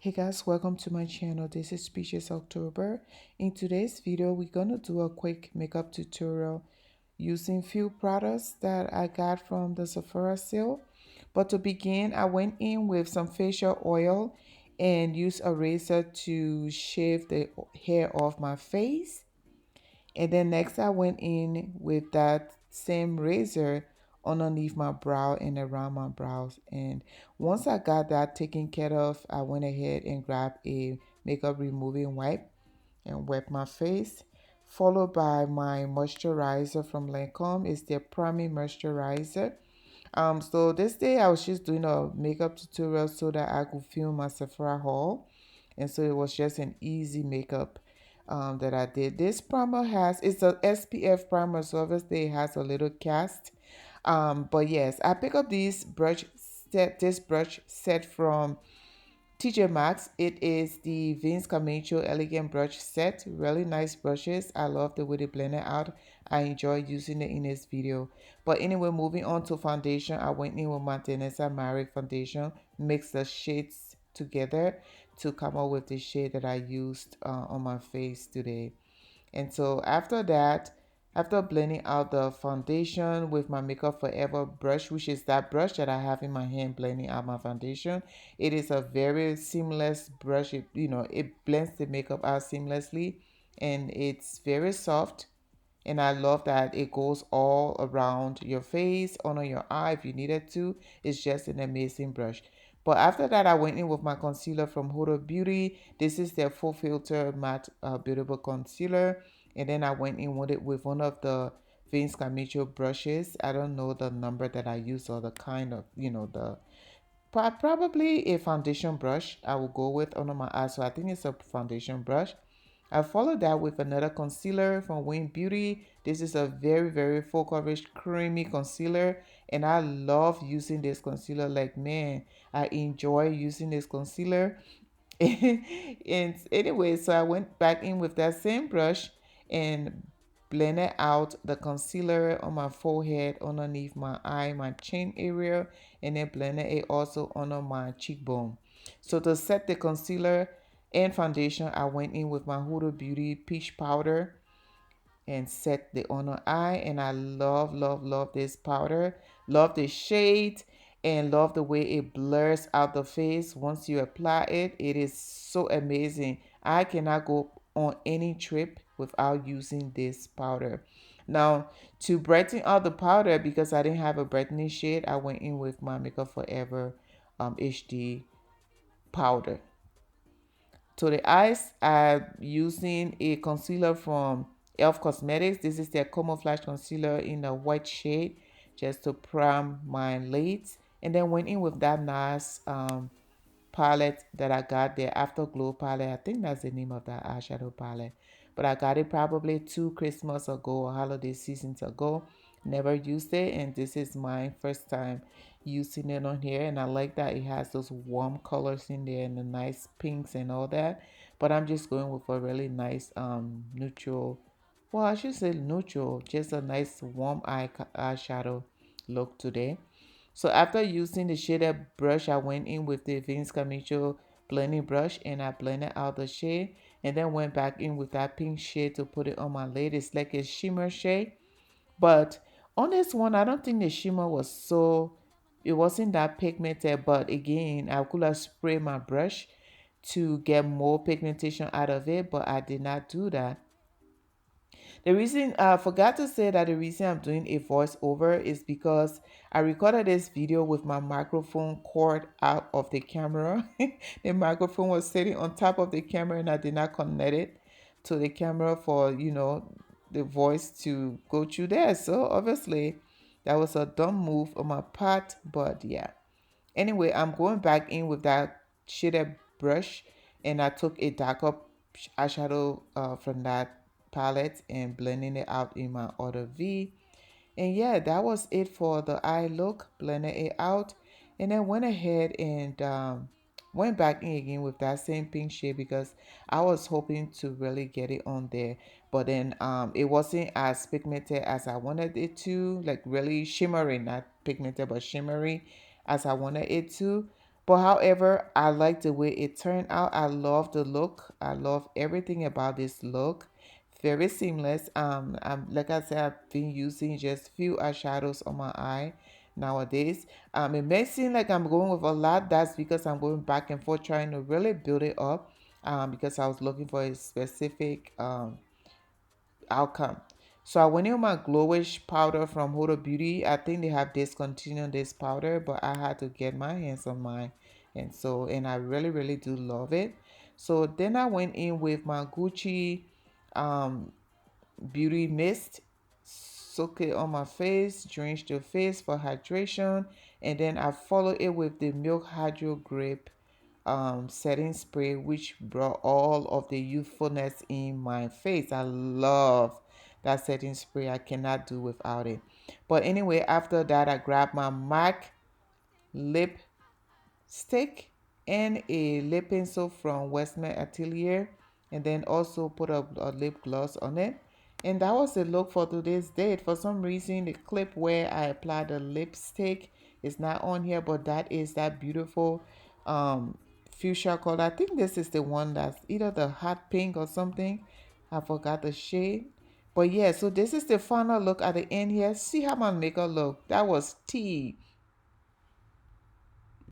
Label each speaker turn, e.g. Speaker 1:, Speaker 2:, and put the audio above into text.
Speaker 1: Hey guys, welcome to my channel. This is Speeches October. In today's video, we're gonna do a quick makeup tutorial using few products that I got from the Sephora sale. But to begin, I went in with some facial oil and used a razor to shave the hair off my face. And then next I went in with that same razor underneath my brow and around my brows. And once I got that taken care of, I went ahead and grabbed a makeup removing wipe and wiped my face. Followed by my moisturizer from Lancome. It's their primary moisturizer. So this day I was just doing a makeup tutorial so that I could film my Sephora haul, and so it was just an easy makeup that I did. This primer it's a SPF primer, so obviously it has a little cast. But yes, I picked up this brush set from TJ Maxx. It is the Vince Camucho Elegant Brush Set. Really nice brushes. I love the way they blend it out. I enjoy using it in this video. But anyway, moving on to foundation, I went in with my Danessa Myricks foundation. Mix the shades together to come up with the shade that I used on my face today. And so after that, after blending out the foundation with my Makeup Forever brush, which is that brush that I have in my hand blending out my foundation, it is a very seamless brush. It blends the makeup out seamlessly, and it's very soft. And I love that it goes all around your face, under your eye if you needed to. It's just an amazing brush. But after that, I went in with my concealer from Huda Beauty. This is their full filter matte beautiful concealer. And then I went in with it with one of the Vince Camucho brushes. I don't know the number that I use or the kind of, probably a foundation brush I will go with under my eyes. So I think it's a foundation brush. I followed that with another concealer from Wayne Beauty. This is a very full coverage creamy concealer, and I love using this concealer. Like, man, I enjoy using this concealer. And anyway, so I went back in with that same brush and blended out the concealer on my forehead, underneath my eye, my chin area, and then blended it also under my cheekbone. So to set the concealer and foundation, I went in with my Huda Beauty Peach Powder and set the under eye. And I love this powder. Love the shade and love the way it blurs out the face once you apply it. It is so amazing. I cannot go on any trip without using this powder. Now, to brighten out the powder, because I didn't have a brightening shade, I went in with my Makeup Forever HD powder. To the eyes, I'm using a concealer from e.l.f. Cosmetics. This is their Camouflage Concealer in a white shade, just to prime my lids. And then went in with that Nars palette that I got, the Afterglow palette. I think that's the name of that eyeshadow palette. But I got it probably 2 Christmas ago or holiday seasons ago. Never used it, and this is my first time using it on here. And I like that it has those warm colors in there and the nice pinks and all that. But I'm just going with a really nice neutral, well, I should say neutral, just a nice warm eyeshadow look today. So after using the shaded brush, I went in with the Vince Camucho blending brush and I blended out the shade, and then went back in with that pink shade to put it on my lid. It's like a shimmer shade, but on this one, I don't think the shimmer was it wasn't that pigmented. But again, I could have sprayed my brush to get more pigmentation out of it, but I did not do that. The reason I forgot to say that the reason I'm doing a voiceover is because I recorded this video with my microphone cord out of the camera. The microphone was sitting on top of the camera and I did not connect it to the camera for, the voice to go through there. So obviously that was a dumb move on my part, but yeah. Anyway, I'm going back in with that shaded brush, and I took a darker eyeshadow from that palette and blending it out in my other V. And yeah, that was it for the eye look. Blended it out, and then went ahead and went back in again with that same pink shade because I was hoping to really get it on there. But then it wasn't as pigmented as I wanted it to, like really shimmery, not pigmented but shimmery as I wanted it to. But however, I like the way it turned out. I love the look. I love everything about this look. Very seamless. Like I said, I've been using just few eyeshadows on my eye nowadays. It may seem like I'm going with a lot. That's because I'm going back and forth trying to really build it up. Because I was looking for a specific outcome. So I went in with my GloWish powder from Huda Beauty. I think they have discontinued this powder, but I had to get my hands on mine. And I really, really do love it. So then I went in with my Gucci um, Beauty Mist. Soak it on my face, drench the face for hydration. And then I follow it with the Milk Hydro Grape setting spray, which brought all of the youthfulness in my face. I love that setting spray. I cannot do without it. But anyway, after that, I grabbed my MAC lip stick and a lip pencil from Westman Atelier, and then also put a lip gloss on it. And that was the look for today's date. For some reason, the clip where I applied the lipstick is not on here, but that is that beautiful um fuchsia color. I think this is the one that's either the hot pink or something. I forgot the shade. But yeah, so this is the final look at the end here. See how my makeup look. That was tea.